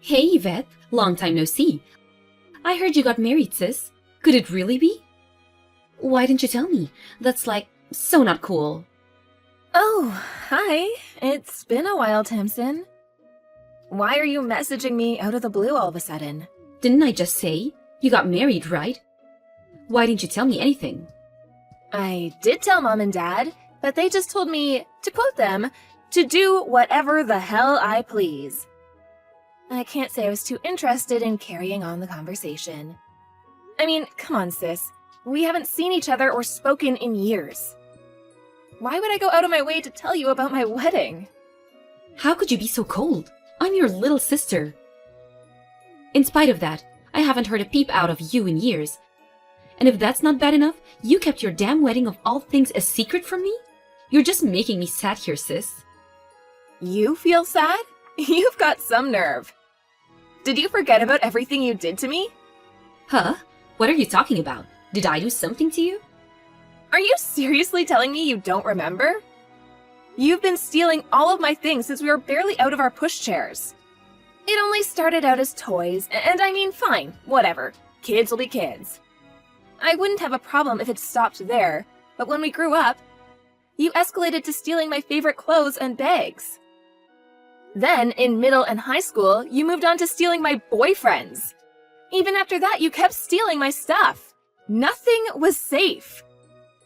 Hey Yvette, long time no see. I heard you got married, sis. Could it really be? Why didn't you tell me? That's like so not cool. Oh, hi. It's been a while, Tamsin. Why are you messaging me out of the blue all of a sudden? Didn't I just say you got married, right? Why didn't you tell me anything? I did tell Mom and Dad, but they just told me, to quote them, to do whatever the hell I please. I can't say I was too interested in carrying on the conversation. I mean, come on, sis. We haven't seen each other or spoken in years. Why would I go out of my way to tell you about my wedding? How could you be so cold? I'm your little sister. In spite of that, I haven't heard a peep out of you in years. And if that's not bad enough, you kept your damn wedding of all things a secret from me? You're just making me sad here, sis. You feel sad? You've got some nerve. Did you forget about everything you did to me? Huh? What are you talking about? Did I do something to you? Are you seriously telling me you don't remember? You've been stealing all of my things since we were barely out of our pushchairs. It only started out as toys, and I mean, fine, whatever. Kids will be kids. I wouldn't have a problem if it stopped there, but when we grew up, you escalated to stealing my favorite clothes and bags. Then, in middle and high school, you moved on to stealing my boyfriends. Even after that, you kept stealing my stuff. Nothing was safe.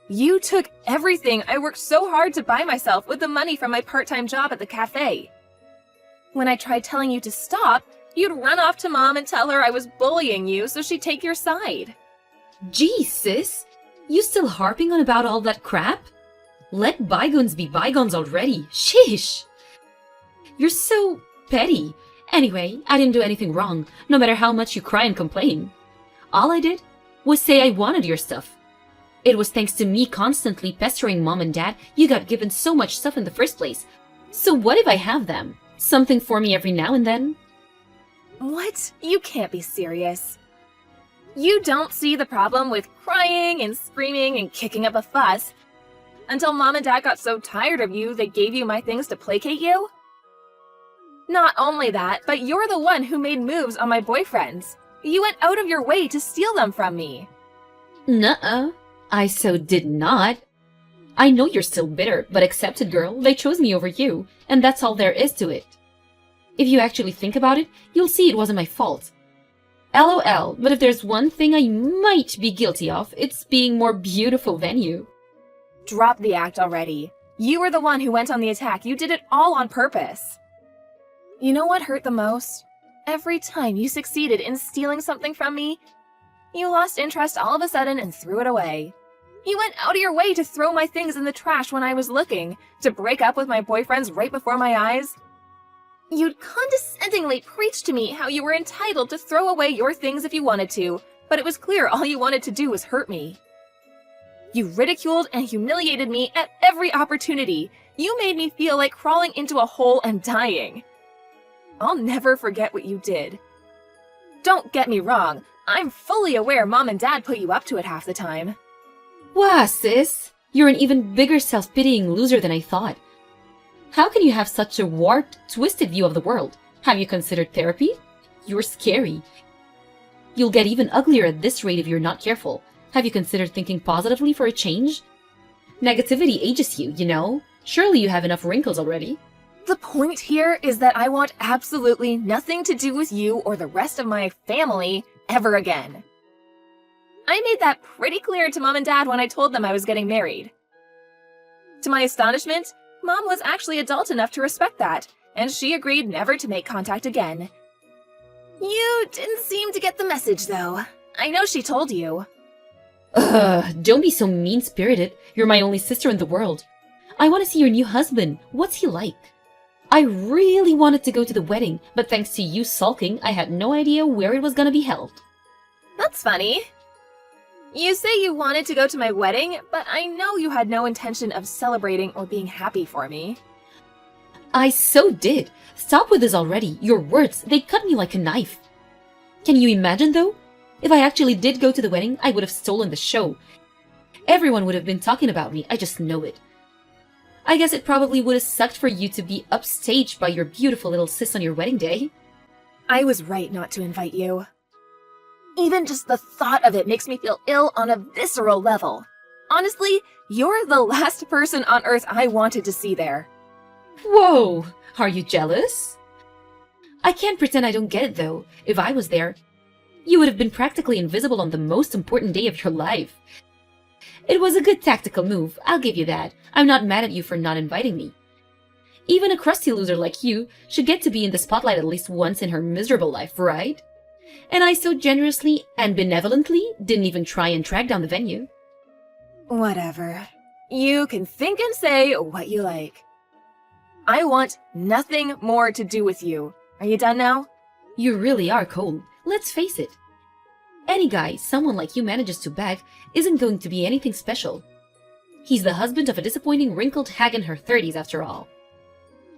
You took everything I worked so hard to buy myself with the money from my part-time job at the cafe. When I tried telling you to stop, you'd run off to Mom and tell her I was bullying you so she'd take your side. Gee, sis, you still harping on about all that crap? Let bygones be bygones already. Sheesh. You're so petty. Anyway, I didn't do anything wrong, no matter how much you cry and complain. All I did was say I wanted your stuff. It was thanks to me constantly pestering Mom and Dad you got given so much stuff in the first place. So what if I have them? Something for me every now and then? What? You can't be serious. You don't see the problem with crying and screaming and kicking up a fuss until Mom and Dad got so tired of you they gave you my things to placate you? Not only that, but you're the one who made moves on my boyfriends. You went out of your way to steal them from me. Nuh-uh. I so did not. I know you're still bitter, but accept it, girl. They chose me over you, and that's all there is to it. If you actually think about it, you'll see it wasn't my fault. LOL, but if there's one thing I might be guilty of, it's being more beautiful than you. Drop the act already. You were the one who went on the attack. You did it all on purpose. You know what hurt the most? Every time you succeeded in stealing something from me, you lost interest all of a sudden and threw it away. You went out of your way to throw my things in the trash when I was looking, to break up with my boyfriends right before my eyes. You'd condescendingly preach to me how you were entitled to throw away your things if you wanted to, but it was clear all you wanted to do was hurt me. You ridiculed and humiliated me at every opportunity. You made me feel like crawling into a hole and dying. I'll never forget what you did. Don't get me wrong, I'm fully aware Mom and Dad put you up to it half the time. Wow, sis. You're an even bigger self-pitying loser than I thought. How can you have such a warped, twisted view of the world? Have you considered therapy? You're scary. You'll get even uglier at this rate if you're not careful. Have you considered thinking positively for a change? Negativity ages you, you know? Surely you have enough wrinkles already. The point here is that I want absolutely nothing to do with you or the rest of my family ever again. I made that pretty clear to Mom and Dad when I told them I was getting married. To my astonishment, Mom was actually adult enough to respect that, and she agreed never to make contact again. You didn't seem to get the message, though. I know she told you. Don't be so mean-spirited. You're my only sister in the world. I want to see your new husband. What's he like? I really wanted to go to the wedding, but thanks to you sulking, I had no idea where it was gonna be held. That's funny. You say you wanted to go to my wedding, but I know you had no intention of celebrating or being happy for me. I so did. Stop with this already. Your words, they cut me like a knife. Can you imagine, though? If I actually did go to the wedding, I would have stolen the show. Everyone would have been talking about me, I just know it. I guess it probably would have sucked for you to be upstaged by your beautiful little sis on your wedding day. I was right not to invite you. Even just the thought of it makes me feel ill on a visceral level. Honestly, you're the last person on Earth I wanted to see there. Whoa! Are you jealous? I can't pretend I don't get it though. If I was there, you would have been practically invisible on the most important day of your life. It was a good tactical move, I'll give you that. I'm not mad at you for not inviting me. Even a crusty loser like you should get to be in the spotlight at least once in her miserable life, right? And I so generously and benevolently didn't even try and track down the venue. Whatever. You can think and say what you like. I want nothing more to do with you. Are you done now? You really are cold. Let's face it. Any guy someone like you manages to bag isn't going to be anything special. He's the husband of a disappointing wrinkled hag in her 30s after all.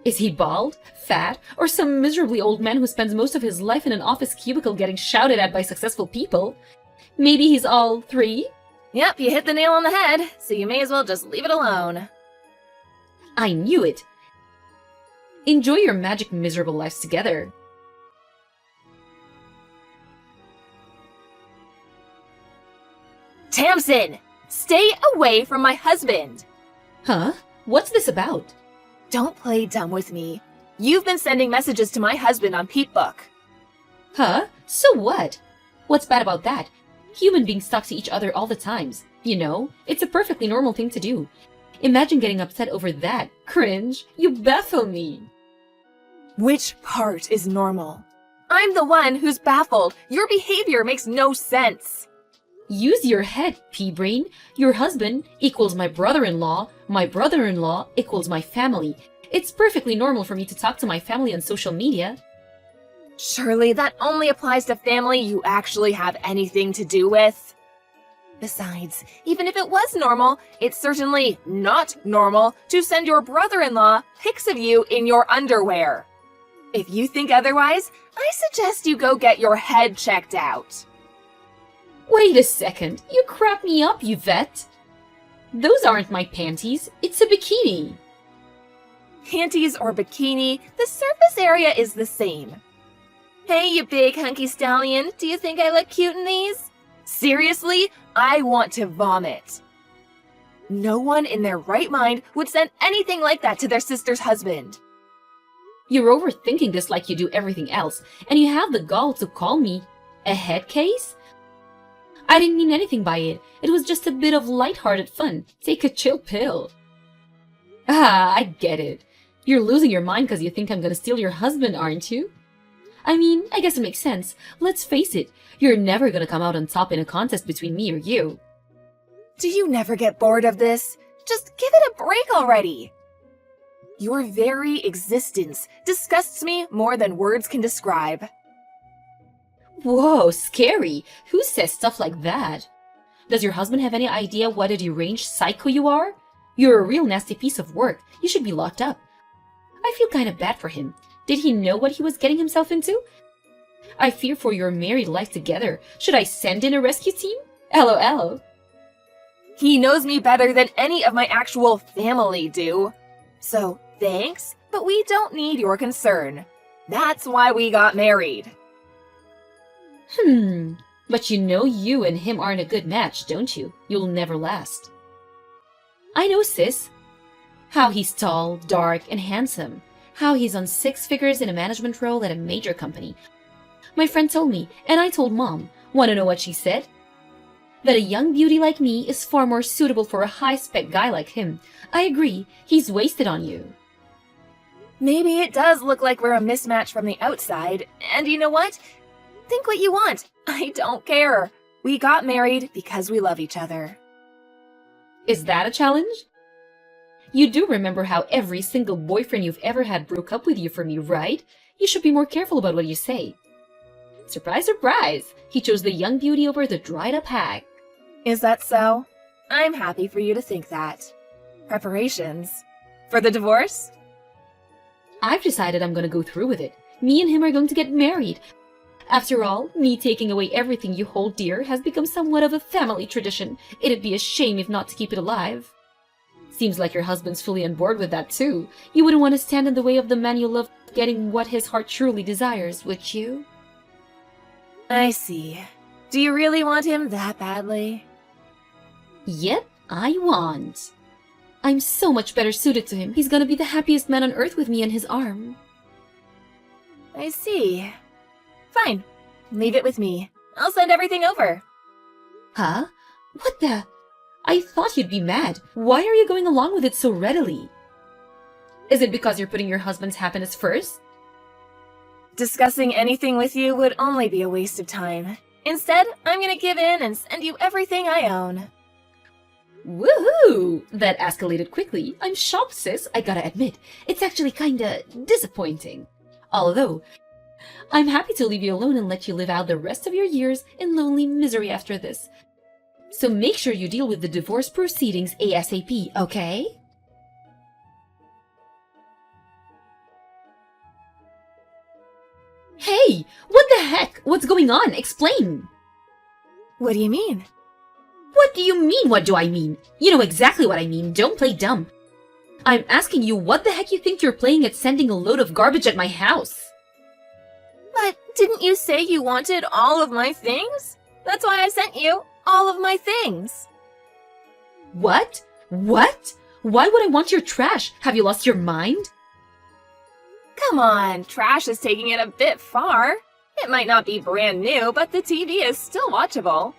Is he bald, fat, or some miserably old man who spends most of his life in an office cubicle getting shouted at by successful people? Maybe he's all three? Yep, you hit the nail on the head, so you may as well just leave it alone. I knew it! Enjoy your magic miserable lives together. Tamsin! Stay away from my husband! Huh? What's this about? Don't play dumb with me. You've been sending messages to my husband on PeteBook. Huh? So what? What's bad about that? Human beings talk to each other all the times. You know, it's a perfectly normal thing to do. Imagine getting upset over that. Cringe. You baffle me. Which part is normal? I'm the one who's baffled. Your behavior makes no sense. Use your head, pea-brain. Your husband equals my brother-in-law equals my family. It's perfectly normal for me to talk to my family on social media. Surely that only applies to family you actually have anything to do with. Besides, even if it was normal, it's certainly not normal to send your brother-in-law pics of you in your underwear. If you think otherwise, I suggest you go get your head checked out. Wait a second, you crap me up, you vet. Those aren't my panties, it's a bikini. Panties or bikini, the surface area is the same. Hey, you big hunky stallion, do you think I look cute in these? Seriously, I want to vomit. No one in their right mind would send anything like that to their sister's husband. You're overthinking this like you do everything else, and you have the gall to call me a head case? I didn't mean anything by it. It was just a bit of lighthearted fun. Take a chill pill. Ah, I get it. You're losing your mind because you think I'm gonna steal your husband, aren't you? I mean, I guess it makes sense. Let's face it, you're never gonna come out on top in a contest between me or you. Do you never get bored of this? Just give it a break already. Your very existence disgusts me more than words can describe. Whoa, scary. Who says stuff like that? Does your husband have any idea what a deranged psycho you are? You're a real nasty piece of work. You should be locked up. I feel kind of bad for him. Did he know what he was getting himself into? I fear for your married life together. Should I send in a rescue team? LOL. He knows me better than any of my actual family do. So, thanks, but we don't need your concern. That's why we got married. But you know you and him aren't a good match, don't you? You'll never last. I know, sis. How he's tall, dark, and handsome. How he's on 6 figures in a management role at a major company. My friend told me, and I told Mom. Want to know what she said? That a young beauty like me is far more suitable for a high-spec guy like him. I agree, he's wasted on you. Maybe it does look like we're a mismatch from the outside, and you know what? Think what you want. I don't care. We got married because we love each other. Is that a challenge? You do remember how every single boyfriend you've ever had broke up with you for me, right? You should be more careful about what you say. Surprise, surprise! He chose the young beauty over the dried-up hag. Is that so? I'm happy for you to think that. Preparations? For the divorce? I've decided I'm gonna go through with it. Me and him are going to get married. After all, me taking away everything you hold dear has become somewhat of a family tradition. It'd be a shame if not to keep it alive. Seems like your husband's fully on board with that too. You wouldn't want to stand in the way of the man you love getting what his heart truly desires, would you? I see. Do you really want him that badly? Yep, I want. I'm so much better suited to him. He's gonna be the happiest man on earth with me in his arm. I see. Fine. Leave it with me. I'll send everything over. Huh? What the? I thought you'd be mad. Why are you going along with it so readily? Is it because you're putting your husband's happiness first? Discussing anything with you would only be a waste of time. Instead, I'm gonna give in and send you everything I own. Woohoo! That escalated quickly. I'm shocked, sis, I gotta admit. It's actually kinda disappointing. Although, I'm happy to leave you alone and let you live out the rest of your years in lonely misery after this. So make sure you deal with the divorce proceedings ASAP, okay? Hey! What the heck? What's going on? Explain! What do you mean? What do you mean, what do I mean? You know exactly what I mean, don't play dumb. I'm asking you what the heck you think you're playing at sending a load of garbage at my house? But didn't you say you wanted all of my things? That's why I sent you all of my things. What? What? Why would I want your trash? Have you lost your mind? Come on, trash is taking it a bit far. It might not be brand new, but the TV is still watchable.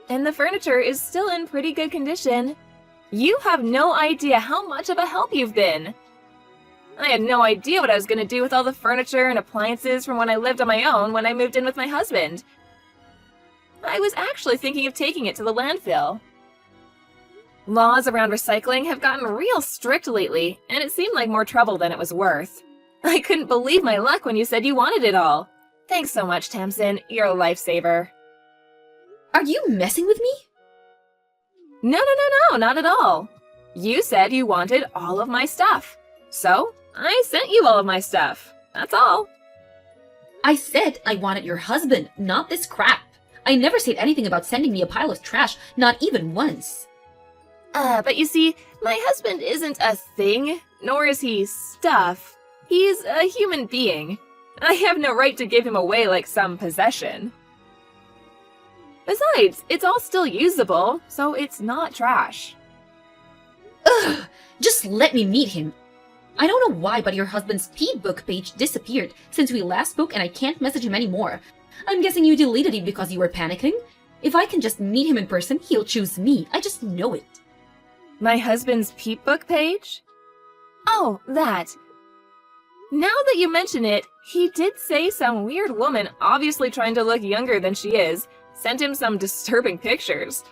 And the furniture is still in pretty good condition. You have no idea how much of a help you've been. I had no idea what I was going to do with all the furniture and appliances from when I lived on my own when I moved in with my husband. I was actually thinking of taking it to the landfill. Laws around recycling have gotten real strict lately, and it seemed like more trouble than it was worth. I couldn't believe my luck when you said you wanted it all. Thanks so much, Tamsin. You're a lifesaver. Are you messing with me? No, not at all. You said you wanted all of my stuff. So, I sent you all of my stuff. That's all. I said I wanted your husband, not this crap. I never said anything about sending me a pile of trash, not even once. But you see, my husband isn't a thing, nor is he stuff. He's a human being. I have no right to give him away like some possession. Besides, it's all still usable, so it's not trash. Ugh! Just let me meet him. I don't know why, but your husband's P-book page disappeared since we last spoke and I can't message him anymore. I'm guessing you deleted him because you were panicking? If I can just meet him in person, he'll choose me. I just know it. My husband's Peep-book page? Oh, that. Now that you mention it, he did say some weird woman, obviously trying to look younger than she is, sent him some disturbing pictures.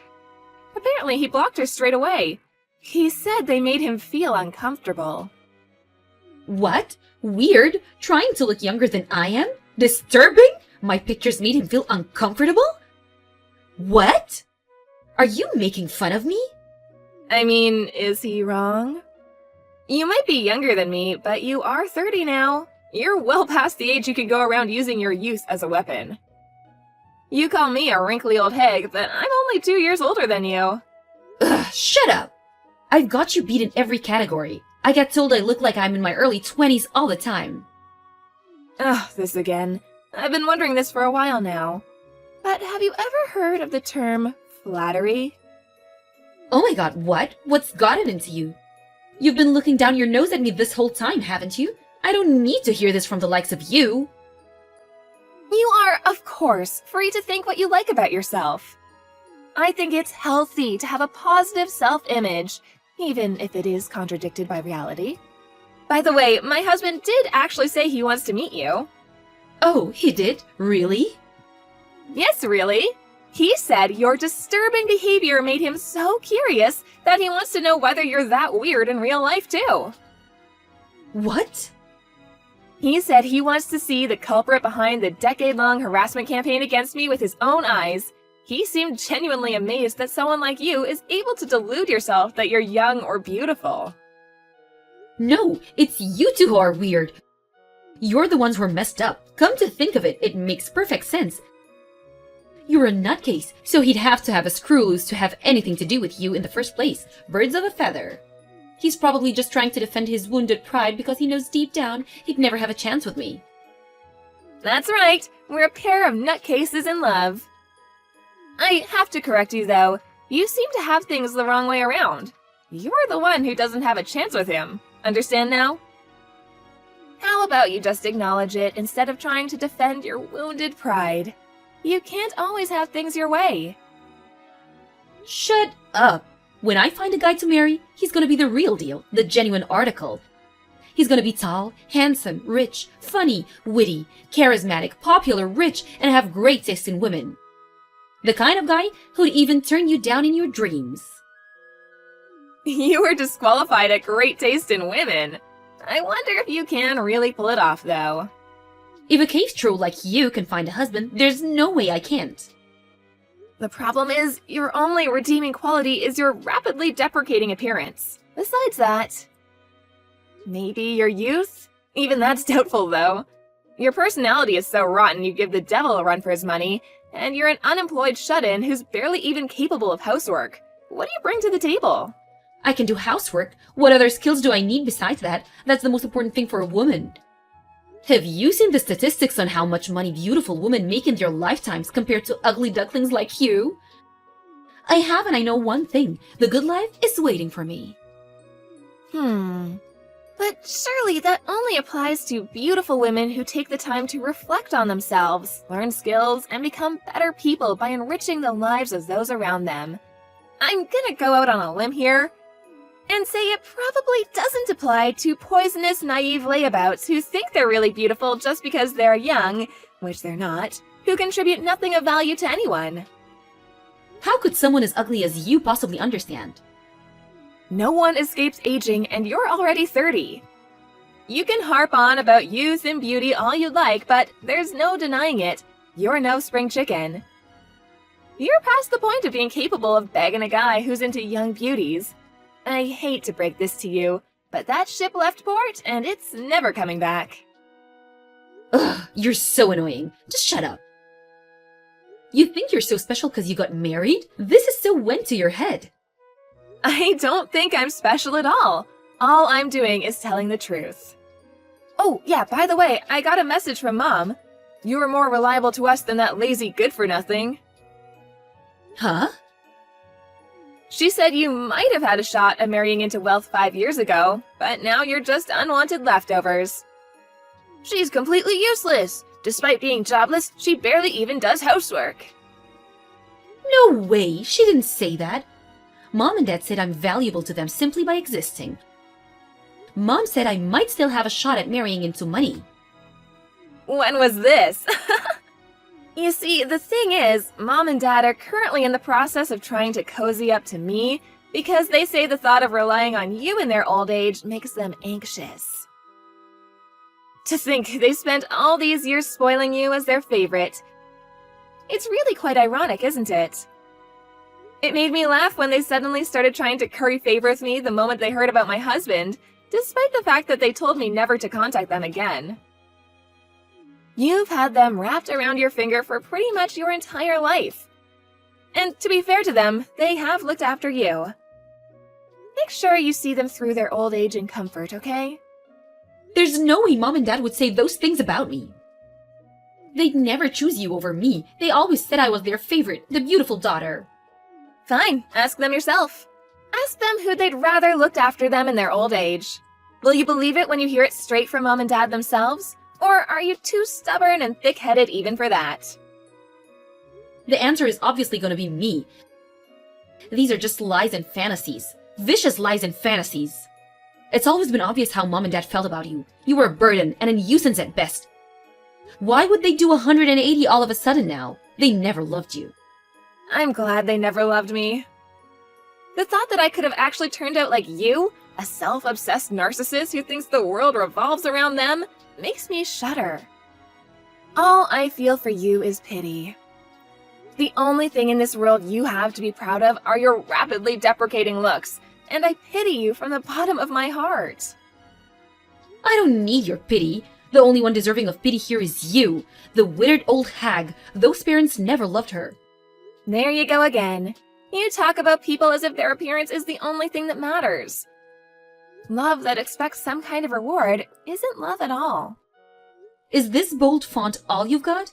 Apparently he blocked her straight away. He said they made him feel uncomfortable. What? Weird? Trying to look younger than I am? Disturbing? My pictures made him feel uncomfortable? What? Are you making fun of me? I mean, is he wrong? You might be younger than me, but you are 30 now. You're well past the age you can go around using your youth as a weapon. You call me a wrinkly old hag, but I'm only 2 years older than you. Ugh, shut up! I've got you beat in every category. I get told I look like I'm in my early 20s all the time. Ugh, this again. I've been wondering this for a while now. But have you ever heard of the term flattery? Oh my god, what? What's got it into you? You've been looking down your nose at me this whole time, haven't you? I don't need to hear this from the likes of you. You are, of course, free to think what you like about yourself. I think it's healthy to have a positive self-image, even if it is contradicted by reality. By the way, my husband did actually say he wants to meet you. Oh, he did? Really? Yes, really. He said your disturbing behavior made him so curious that he wants to know whether you're that weird in real life, too. What? He said he wants to see the culprit behind the decade-long harassment campaign against me with his own eyes. He seemed genuinely amazed that someone like you is able to delude yourself that you're young or beautiful. No, it's you two who are weird. You're the ones who are messed up. Come to think of it, it makes perfect sense. You're a nutcase, so he'd have to have a screw loose to have anything to do with you in the first place. Birds of a feather. He's probably just trying to defend his wounded pride because he knows deep down he'd never have a chance with me. That's right. We're a pair of nutcases in love. I have to correct you, though. You seem to have things the wrong way around. You're the one who doesn't have a chance with him. Understand now? How about you just acknowledge it instead of trying to defend your wounded pride? You can't always have things your way. Shut up. When I find a guy to marry, he's gonna be the real deal, the genuine article. He's gonna be tall, handsome, rich, funny, witty, charismatic, popular, rich, and have great taste in women. The kind of guy who'd even turn you down in your dreams. You were disqualified at great taste in women. I wonder if you can really pull it off, though. If a cave troll like you can find a husband, there's no way I can't. The problem is, your only redeeming quality is your rapidly deprecating appearance. Besides that, maybe your youth? Even that's doubtful, though. Your personality is so rotten you give the devil a run for his money, and you're an unemployed shut-in who's barely even capable of housework. What do you bring to the table? I can do housework. What other skills do I need besides that? That's the most important thing for a woman. Have you seen the statistics on how much money beautiful women make in their lifetimes compared to ugly ducklings like you? I have, and I know one thing. The good life is waiting for me. But surely that only applies to beautiful women who take the time to reflect on themselves, learn skills, and become better people by enriching the lives of those around them. I'm gonna go out on a limb here and say it probably doesn't apply to poisonous, naive layabouts who think they're really beautiful just because they're young, which they're not, who contribute nothing of value to anyone. How could someone as ugly as you possibly understand? No one escapes aging, and you're already 30. You can harp on about youth and beauty all you like, but there's no denying it. You're no spring chicken. You're past the point of being capable of begging a guy who's into young beauties. I hate to break this to you, but that ship left port, and it's never coming back. Ugh, you're so annoying. Just shut up. You think you're so special because you got married? This is so went to your head. I don't think I'm special at all. All I'm doing is telling the truth. Oh, yeah, by the way, I got a message from Mom. You were more reliable to us than that lazy good-for-nothing. Huh? She said you might have had a shot at marrying into wealth 5 years ago, but now you're just unwanted leftovers. She's completely useless. Despite being jobless, she barely even does housework. No way, she didn't say that. Mom and Dad said I'm valuable to them simply by existing. Mom said I might still have a shot at marrying into money. When was this? You see, the thing is, Mom and Dad are currently in the process of trying to cozy up to me because they say the thought of relying on you in their old age makes them anxious. To think they spent all these years spoiling you as their favorite. It's really quite ironic, isn't it? It made me laugh when they suddenly started trying to curry favor with me the moment they heard about my husband, despite the fact that they told me never to contact them again. You've had them wrapped around your finger for pretty much your entire life. And to be fair to them, they have looked after you. Make sure you see them through their old age in comfort, okay? There's no way Mom and Dad would say those things about me. They'd never choose you over me. They always said I was their favorite, the beautiful daughter. Fine, ask them yourself. Ask them who they'd rather looked after them in their old age. Will you believe it when you hear it straight from Mom and Dad themselves? Or are you too stubborn and thick-headed even for that? The answer is obviously going to be me. These are just lies and fantasies. Vicious lies and fantasies. It's always been obvious how Mom and Dad felt about you. You were a burden and a nuisance at best. Why would they do 180 all of a sudden now? They never loved you. I'm glad they never loved me. The thought that I could have actually turned out like you, a self-obsessed narcissist who thinks the world revolves around them, makes me shudder. All I feel for you is pity. The only thing in this world you have to be proud of are your rapidly deprecating looks, and I pity you from the bottom of my heart. I don't need your pity. The only one deserving of pity here is you, the withered old hag. Those parents never loved her. There you go again. You talk about people as if their appearance is the only thing that matters. Love that expects some kind of reward isn't love at all. Is this bold font all you've got?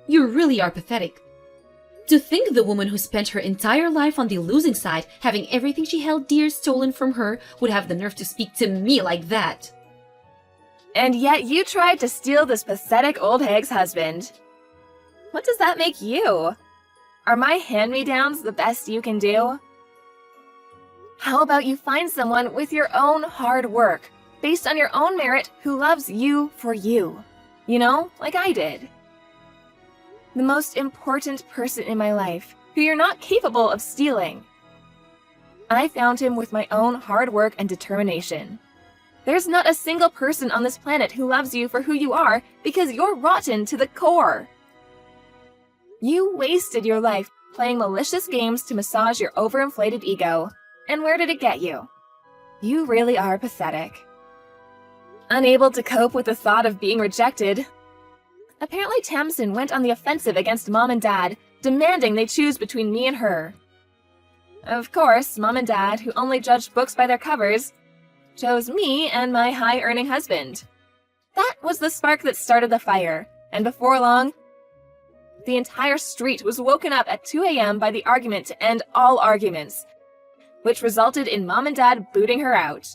You really are pathetic. To think the woman who spent her entire life on the losing side, having everything she held dear stolen from her, would have the nerve to speak to me like that. And yet you tried to steal this pathetic old hag's husband. What does that make you? Are my hand-me-downs the best you can do? How about you find someone with your own hard work, based on your own merit, who loves you for you? You know, like I did. The most important person in my life, who you're not capable of stealing. I found him with my own hard work and determination. There's not a single person on this planet who loves you for who you are because you're rotten to the core. You wasted your life playing malicious games to massage your overinflated ego. And where did it get you? You really are pathetic. Unable to cope with the thought of being rejected, apparently Tamsin went on the offensive against Mom and Dad, demanding they choose between me and her. Of course, Mom and Dad, who only judged books by their covers, chose me and my high-earning husband. That was the spark that started the fire, and before long, the entire street was woken up at 2 a.m. by the argument to end all arguments, which resulted in Mom and Dad booting her out.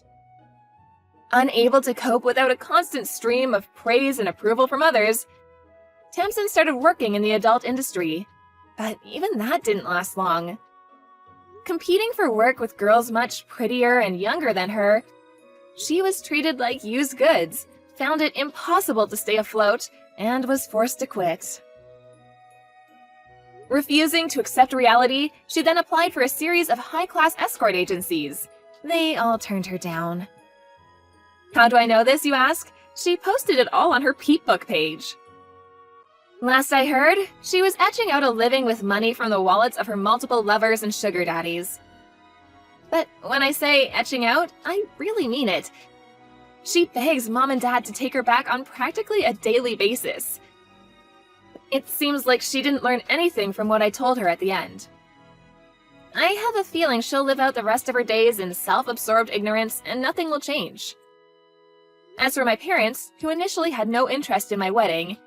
Unable to cope without a constant stream of praise and approval from others, Tamsin started working in the adult industry, but even that didn't last long. Competing for work with girls much prettier and younger than her, she was treated like used goods, found it impossible to stay afloat, and was forced to quit. Refusing to accept reality, she then applied for a series of high-class escort agencies. They all turned her down. How do I know this, you ask? She posted it all on her Peep Book page. Last I heard, she was etching out a living with money from the wallets of her multiple lovers and sugar daddies. But when I say etching out, I really mean it. She begs Mom and Dad to take her back on practically a daily basis. It seems like she didn't learn anything from what I told her at the end. I have a feeling she'll live out the rest of her days in self-absorbed ignorance and nothing will change. As for my parents, who initially had no interest in my wedding,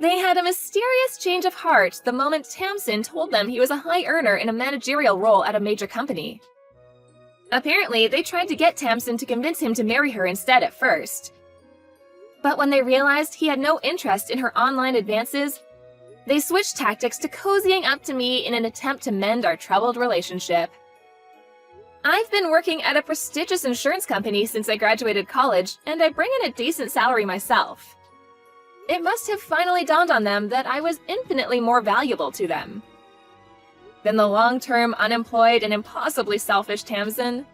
they had a mysterious change of heart the moment Tamsin told them he was a high earner in a managerial role at a major company. Apparently, they tried to get Tamsin to convince him to marry her instead at first. But when they realized he had no interest in her online advances, they switched tactics to cozying up to me in an attempt to mend our troubled relationship. I've been working at a prestigious insurance company since I graduated college, and I bring in a decent salary myself. It must have finally dawned on them that I was infinitely more valuable to them than the long-term, unemployed, and impossibly selfish Tamsin.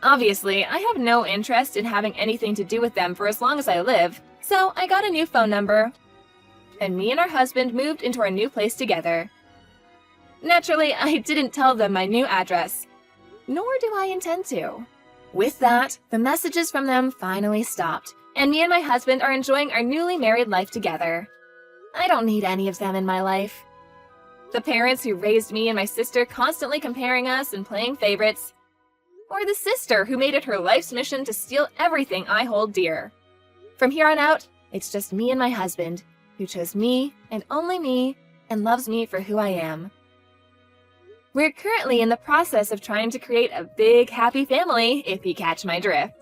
Obviously, I have no interest in having anything to do with them for as long as I live, so I got a new phone number, and me and our husband moved into our new place together. Naturally, I didn't tell them my new address, nor do I intend to. With that, the messages from them finally stopped, and me and my husband are enjoying our newly married life together. I don't need any of them in my life. The parents who raised me and my sister constantly comparing us and playing favorites, or the sister who made it her life's mission to steal everything I hold dear. From here on out, it's just me and my husband, who chose me and only me and loves me for who I am. We're currently in the process of trying to create a big, happy family, if you catch my drift.